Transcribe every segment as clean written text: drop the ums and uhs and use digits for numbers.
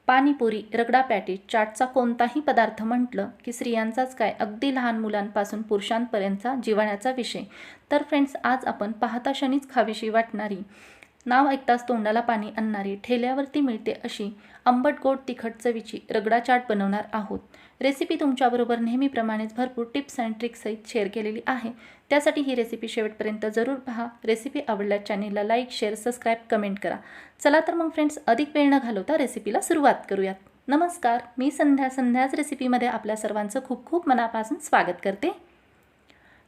Panipuri, ragda patties, चाटचा कोणताही पदार्थ म्हटलं की स्त्रियांचाच काय अगदी लहान मुलांपासून पुरुषांपर्यंतचा जिव्हाळ्याचा विषय. तर फ्रेंड्स, आज आपण पाहता क्षणीच खावीशी वाटणारी, नाव ऐकताच तोंडाला पाणी आणणारी, ठेल्यावरती मिळते अशी आंबट गोड तिखट चवीची रगडा चाट बनवणार आहोत. रेसिपी तुमच्याबरोबर नेहमीप्रमाणेच भरपूर टिप्स अँड ट्रिक्ससहित शेअर केलेली आहे. त्यासाठी ही रेसिपी शेवटपर्यंत जरूर पहा. रेसिपी आवडल्यास चॅनेलला लाईक, शेअर, सबस्क्राईब, कमेंट करा. चला तर मग फ्रेंड्स, अधिक वेळ न घालवता रेसिपीला सुरुवात करूयात. नमस्कार, मी संध्याच रेसिपीमध्ये आपल्या सर्वांचं खूप खूप मनापासून स्वागत करते.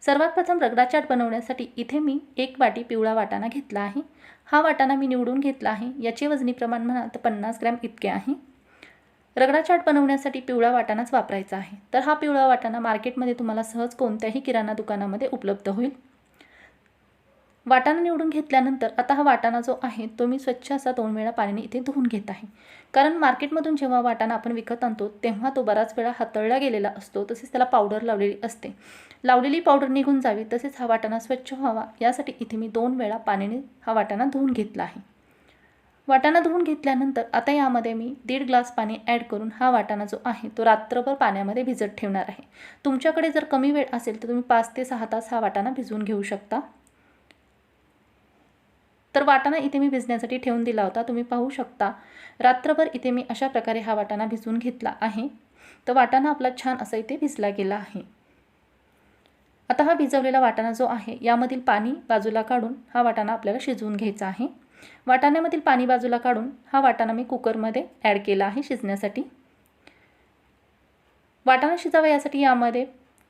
सर्वात प्रथम रगडा चाट बनवण्यासाठी इथे मी 1 वाटी पिवळा वाटाणा घेतला आहे. हा वाटाणा मी निवडून घेतला आहे. याचे वजनी प्रमाण म्हणाल तर 50 ग्रॅम इतके आहे. रगडा चाट बनवण्यासाठी पिवळा वाटाणाच वापरायचा आहे. तर हा पिवळा वाटाणा मार्केटमध्ये तुम्हाला सहज कोणत्याही किराणा दुकानामध्ये उपलब्ध होईल. वाटाणा निवडून घेतल्यानंतर आता हा वाटाणा जो आहे तो मी स्वच्छ असा 2 वेळा पाण्याने इथे धुवून घेत आहे. कारण मार्केटमधून जेव्हा वाटाणा आपण विकत आणतो तेव्हा तो बराच वेळा हातळला गेलेला असतो, तसेच त्याला पावडर लावलेली असते. लावलेली पावडर निघून जावी तसेच हा वाटाणा स्वच्छ व्हावा यासाठी इथे मी 2 वेळा पाण्याने हा वाटाणा धुवून घेतला आहे. वाटाणा धुवून घेतल्यानंतर आता यामध्ये मी 1.5 ग्लास पाणी ॲड करून हा वाटाणा जो आहे तो रात्रभर पाण्यामध्ये भिजत ठेवणार आहे. तुमच्याकडे जर कमी वेळ असेल तर तुम्ही 5 ते 6 तास हा वाटाणा भिजवून घेऊ शकता. तर वाटाणा इथे मी भिजण्यासाठी ठेवून दिला होता. तुम्ही पाहू शकता रात्रभर इथे मी अशा प्रकारे हा वाटाणा भिजवून घेतला आहे. तर वाटाणा आपला छान असा इथे भिजला गेला आहे. आता हा भिजवलेला वाटाणा जो आहे यामधील पाणी बाजूला काढून हा वाटाणा आपल्याला शिजवून घ्यायचा आहे. वाटाण्यामधील पाणी बाजूला काढून हा वाटाणा मी कुकरमध्ये ॲड केला आहे शिजण्यासाठी. वाटाणा शिजावा यासाठी यामध्ये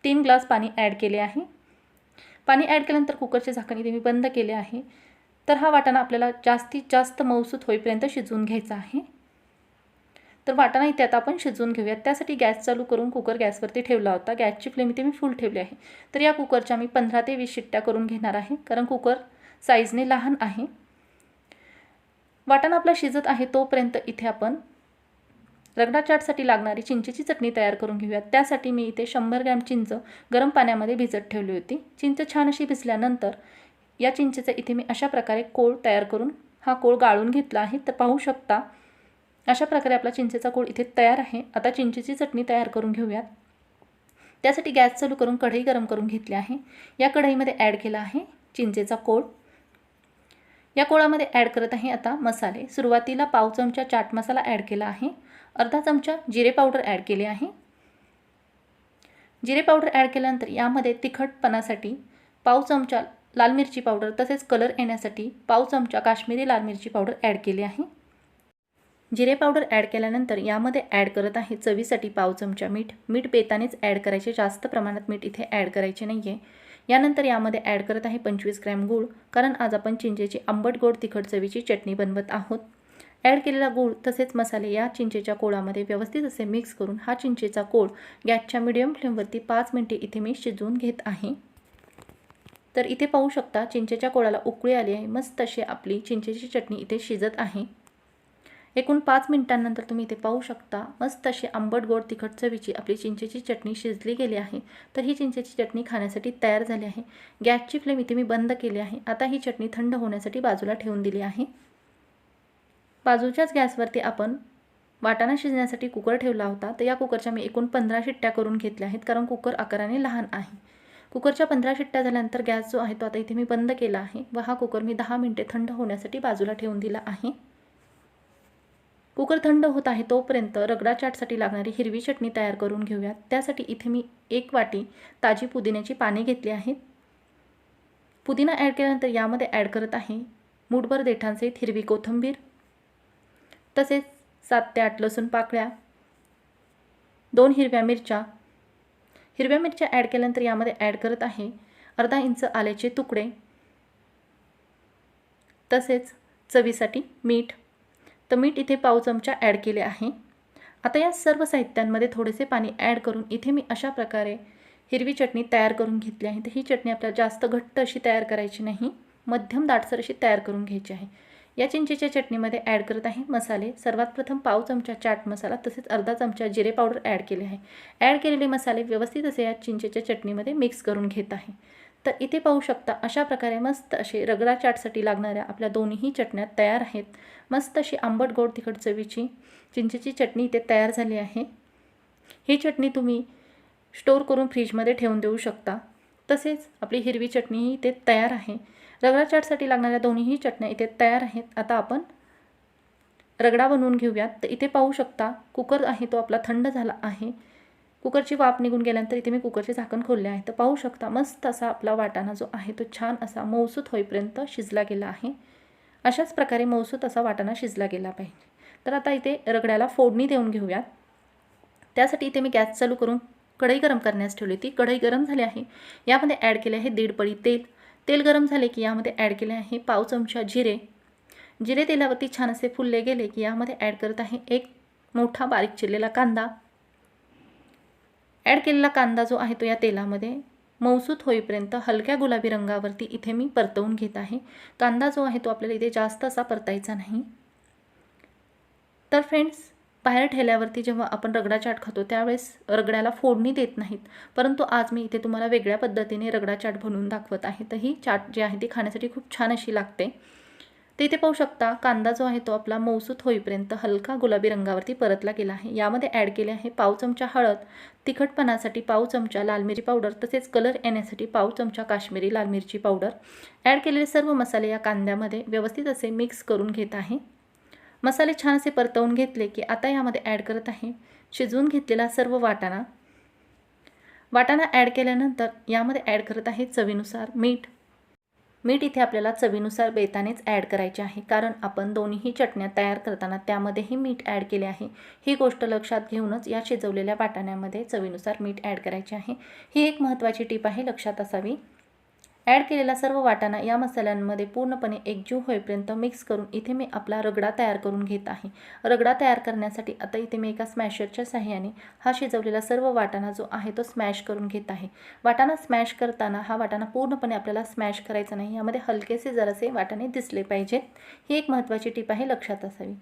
3 ग्लास पाणी ॲड केले आहे. पाणी ॲड केल्यानंतर कुकरचे झाकण इथे मी बंद केले आहे. तर हा वाटाणा आपल्याला जास्तीत जास्त मऊसूत होईपर्यंत शिजवून घ्यायचा आहे. तर वाटाणा इथे आता आपण शिजवून घेऊयात. त्यासाठी गॅस चालू करून कुकर गॅसवरती ठेवला होता. गॅसची फ्लेम इथे मी फुल ठेवली आहे. तर या कुकरच्या मी 15 ते 20 शिट्ट्या करून घेणार आहे, कारण कुकर साईजने लहान आहे. वाटाणा आपला शिजत आहे तोपर्यंत इथे आपण रगडा चाटसाठी लागणारी चिंचेची चटणी तयार करून घेऊयात. त्यासाठी मी इथे 100 ग्रॅम चिंच गरम पाण्यामध्ये भिजत ठेवली होती. चिंच छान अशी भिजल्यानंतर या चिंचेचा इथे मी अशा प्रकारे कोळ तयार करून हा कोळ गाळून घेतला आहे. तर पाहू शकता अशा प्रकारे आपला चिंचेचा कोळ इथे तयार आहे. आता चिंचेची चटणी तयार करून घेऊयात. त्यासाठी गॅस चालू करून कढई गरम करून घेतली आहे. या कढईमध्ये ॲड केला आहे चिंचेचा कोळ. या कोळामध्ये ॲड करत आहे आता मसाले. सुरुवातीला पाव चमचा चाट मसाला ॲड केला आहे. अर्धा चमचा जिरे पावडर ॲड केले आहे. जिरे पावडर ॲड केल्यानंतर यामध्ये तिखटपणासाठी पाव चमचा लाल मिरची पावडर तसेच कलर येण्यासाठी पाव चमचा काश्मीरी लाल मिरची पावडर ॲड केली आहे. जिरे पावडर ॲड केल्यानंतर यामध्ये ॲड करत आहे चवीसाठी पाव चमचा मीठ. मीठ बेतानेच ॲड करायचे, जास्त प्रमाणात मीठ इथे ॲड करायचे नाही आहे. यानंतर यामध्ये ॲड करत आहे 25 ग्रॅम गूळ, कारण आज आपण चिंचेची आंबट गोड तिखट चवीची चटणी बनवत आहोत. ॲड केलेला गूळ तसेच मसाले या चिंचेच्या कोळामध्ये व्यवस्थित असे मिक्स करून हा चिंचेचा कोळ गॅसच्या मीडियम फ्लेमवरती 5 मिनिटे इथे मी शिजवून घेत आहे. तर इथे पाहू शकता चिंचेच्या कोळाला उकळी आली आहे. मस्त अशी आपली चिंचेची चटणी इथे शिजत आहे. एकूण 5 मिनिटांनंतर तुम्ही इथे पाहू शकता मस्त अशी आंबट गोड तिखट चवीची आपली चिंचेची चटणी शिजली गेली आहे. तर ही चिंचेची चटणी खाण्यासाठी तयार झाली आहे. गॅसची फ्लेम इथे मी बंद केली आहे. आता ही चटणी थंड होण्यासाठी बाजूला ठेवून दिली आहे. बाजूच्याच गॅसवरती आपण वाटाणा शिजण्यासाठी कुकर ठेवला होता. तर या कुकरच्या मी एकूण 15 शिट्ट्या करून घेतल्या आहेत, कारण कुकर आकाराने लहान आहे. कुकरच्या 15 शिट्ट्या झाल्यानंतर गॅस जो आहे तो आता इथे मी बंद केला आहे व हा कुकर मी 10 मिनिटे थंड होण्यासाठी बाजूला ठेवून दिला आहे. कुकर थंड होत आहे तोपर्यंत रगडा चाटसाठी लागणारी हिरवी चटणी तयार करून घेऊयात. त्यासाठी इथे मी 1 वाटी ताजी पुदिन्याची पाने घेतली आहेत. पुदिना ॲड केल्यानंतर यामध्ये ॲड करत आहे मूठभर देठांसहित हिरवी कोथिंबीर तसेच 7 ते 8 लसूण पाकळ्या, 2 हिरव्या मिरच्या. हिरव्या मिरच्या ॲड केल्यानंतर यामध्ये ॲड करत आहे अर्धा इंच आल्याचे तुकडे तसेच चवीसाठी मीठ. तर मीठ इथे पाव चमचा ॲड केले आहे. आता या सर्व साहित्यांमध्ये थोडेसे पाणी ॲड करून इथे मी अशा प्रकारे हिरवी चटणी तयार करून घेतली आहे. तर ही चटणी आपल्याला जास्त घट्ट अशी तयार करायची नाही, मध्यम दाटसर अशी तयार करून घ्यायची आहे. या चिंचेच्या चटणीमध्ये ॲड करत आहे मसाले. सर्वात प्रथम पाव चमचा चाट मसाला तसेच अर्धा चमचा जिरे पावडर ॲड केले आहे. ॲड केलेले मसाले व्यवस्थित असे या चिंचेच्या चटणीमध्ये मिक्स करून घेत आहे. तर इथे पाहू शकता अशा प्रकारे मस्त असे रगडा चाटसाठी लागणाऱ्या आपल्या दोन्ही चटण्या तयार आहेत. मस्त अशी आंबट गोड तिखट चवीची चिंचेची चटणी इथे तयार झाली आहे. ही चटणी तुम्ही स्टोर करून फ्रीजमध्ये ठेवून देऊ शकता. तसेच आपली हिरवी चटणीही इथे तयार आहे. रगडा चाटसाठी लागणाऱ्या दोन्हीही चटण्या इथे तयार आहेत. आता आपण रगडा बनवून घेऊयात. तर इथे पाहू शकता कुकर आहे तो आपला थंड झाला आहे. कुकरची वाफ निघून गेल्यानंतर इथे मी कुकरचे झाकण खोलले आहे. तर पाहू शकता मस्त असा आपला वाटाणा जो आहे तो छान असा मऊसूत होईपर्यंत शिजला गेला आहे. अशाच प्रकारे मऊसूत असा वाटाणा शिजला गेला पाहिजे. तर आता इथे रगड्याला फोडणी देऊन घेऊयात. त्यासाठी इथे मी गॅस चालू करून कढई गरम करण्यास ठेवली होती. कढई गरम झाली आहे. यामध्ये ॲड केले आहे 1.5 पळी तेल. तेल गरम झाले की यामध्ये ॲड केले आहे पाव चमचा जिरे. जिरे तेलावरती छान असे फुलले गेले की यामध्ये ॲड करत आहे एक मोठा बारीक चिरलेला कांदा. ॲड केलेला कांदा जो आहे तो या तेलामध्ये मऊसूत होईपर्यंत हलक्या गुलाबी रंगावरती इथे मी परतवून घेत आहे. कांदा जो आहे तो आपल्याला इथे जास्त असा परतायचा नाही. तर फ्रेंड्स, बाहेर ठेल्यावरती जेव्हा आपण रगडा चाट खातो त्यावेळेस रगड्याला फोडणी देत नाहीत, परंतु आज मी इथे तुम्हाला वेगळ्या पद्धतीने रगडा चाट बनवून दाखवत आहे. तर ही चाट जी आहे ती खाण्यासाठी खूप छान अशी लागते. तर इथे पाहू शकता कांदा जो आहे तो आपला मऊसूत होईपर्यंत हलका गुलाबी रंगावरती परतला गेला आहे. यामध्ये ॲड केले आहे पाव चमचा हळद, तिखटपणासाठी पाव चमचा लाल मिरची पावडर, तसेच कलर येण्यासाठी पाव चमचा काश्मीरी लाल मिरची पावडर. ॲड केलेले सर्व मसाले या कांद्यामध्ये व्यवस्थित असे मिक्स करून घेत आहे. मसाले छान असे परतवून घेतले की आता यामध्ये ॲड करत आहे शिजवून घेतलेला सर्व वाटाणा. वाटाणा ॲड केल्यानंतर यामध्ये ॲड करत आहे चवीनुसार मीठ. मीठ इथे आपल्याला चवीनुसार बेतानेच ॲड करायचे आहे, कारण आपण दोन्हीही चटण्या तयार करताना त्यामध्येही मीठ ॲड केले आहे. ही गोष्ट लक्षात घेऊनच या शिजवलेल्या वाटाण्यामध्ये चवीनुसार मीठ ॲड करायचे आहे. ही एक महत्त्वाची टीप आहे, लक्षात असावी. ॲड केलेला सर्व वाटाणा या मसाल्यांमध्ये पूर्णपणे एकजीव होईपर्यंत मिक्स करून इथे मी आपला रगडा तयार करून घेत आहे. रगडा तयार करण्यासाठी आता इथे मी एका स्मॅशरच्या साहाय्याने हा शिजवलेला सर्व वाटाणा जो आहे तो स्मॅश करून घेत आहे. वाटाणा स्मॅश करताना हा वाटाणा पूर्णपणे आपल्याला स्मॅश करायचा नाही, यामध्ये हलकेसे जरासे वाटाणे दिसले पाहिजेत. ही एक महत्त्वाची टीप आहे, लक्षात असावी.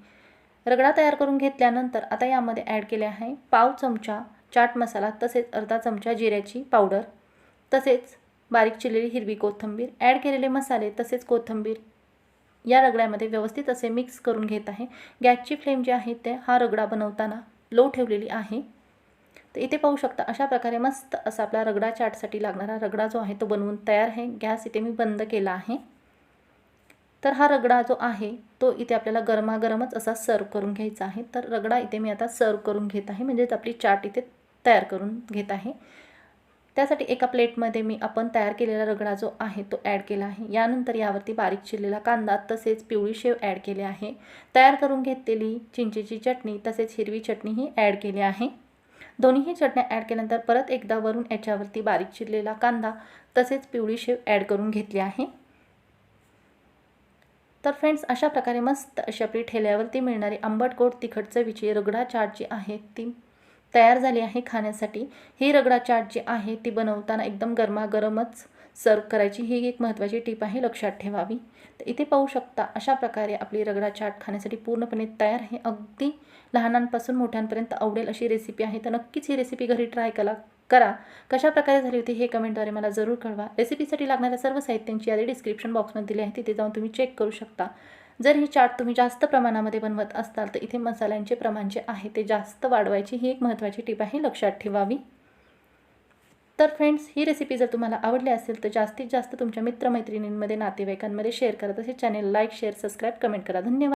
रगडा तयार करून घेतल्यानंतर आता यामध्ये ॲड केले आहे पाव चमचा चाट मसाला, तसेच अर्धा चमचा जिऱ्याची पावडर, तसेच बारीक चिरलेली हिरवी कोथिंबीर. ॲड केलेले मसाले तसेच कोथिंबीर या रगड्यामध्ये व्यवस्थित असे मिक्स करून घेत आहे. गॅसची फ्लेम जी आहे ते हा रगडा बनवताना लो ठेवलेली आहे. तर इथे पाहू शकता अशा प्रकारे मस्त असा आपला रगडा चाटसाठी लागणारा रगडा जो आहे तो बनवून तयार आहे. गॅस इथे मी बंद केला आहे. तर हा रगडा जो आहे तो इथे आपल्याला गरमागरमच असा सर्व करून घ्यायचा आहे. तर रगडा इथे मी आता सर्व करून घेत आहे, म्हणजेच आपली चाट इथे तयार करून घेत आहे. त्यासाठी एका प्लेटमध्ये मी आपण तयार केलेला रगडा जो आहे तो ॲड केला आहे. यानंतर यावरती बारीक चिरलेला कांदा तसेच पिवळी शेव ॲड केले आहे. तयार करून घेतलेली चिंचेची चटणी तसेच हिरवी चटणीही ॲड केली आहे. दोन्हीही चटण्या ॲड केल्यानंतर परत एकदा वरून याच्यावरती बारीक चिरलेला कांदा तसेच पिवळी शेव ॲड करून घेतली आहे. तर फ्रेंड्स, अशा प्रकारे मस्त अशी आपली ठेल्यावरती मिळणारी आंबट गोड तिखट चवीची रगडा चाट जी आहे ती तयार झाली आहे खाण्यासाठी. ही रगडा चाट जी आहे ती बनवताना एकदम गरमागरमच सर्व करायची, ही एक महत्त्वाची टीप आहे, लक्षात ठेवावी. तर इथे पाहू शकता अशा प्रकारे आपली रगडा चाट खाण्यासाठी पूर्णपणे तयार आहे. अगदी लहानांपासून मोठ्यांपर्यंत आवडेल अशी रेसिपी आहे. तर नक्कीच ही रेसिपी घरी ट्राय करा. कशा प्रकारे झाली होती हे कमेंटद्वारे मला जरूर कळवा. रेसिपीसाठी लागणाऱ्या सर्व साहित्यांची यादी डिस्क्रिप्शन बॉक्समध्ये दिली आहे, तिथे जाऊन तुम्ही चेक करू शकता. जर ही चाट तुम्ही जास्त प्रमाणामध्ये बनवत असाल तर इथे मसाल्यांचे प्रमाण जे आहे ते जास्त वाढवायची, ही एक महत्त्वाची टीप आहे, लक्षात ठेवावी. तर फ्रेंड्स, ही रेसिपी जर तुम्हाला आवडली असेल तर जास्तीत जास्त तुमच्या मित्रमैत्रिणींमध्ये नातेवाईकांमध्ये शेअर करा. तसेच channel like, share, subscribe, comment करा. धन्यवाद.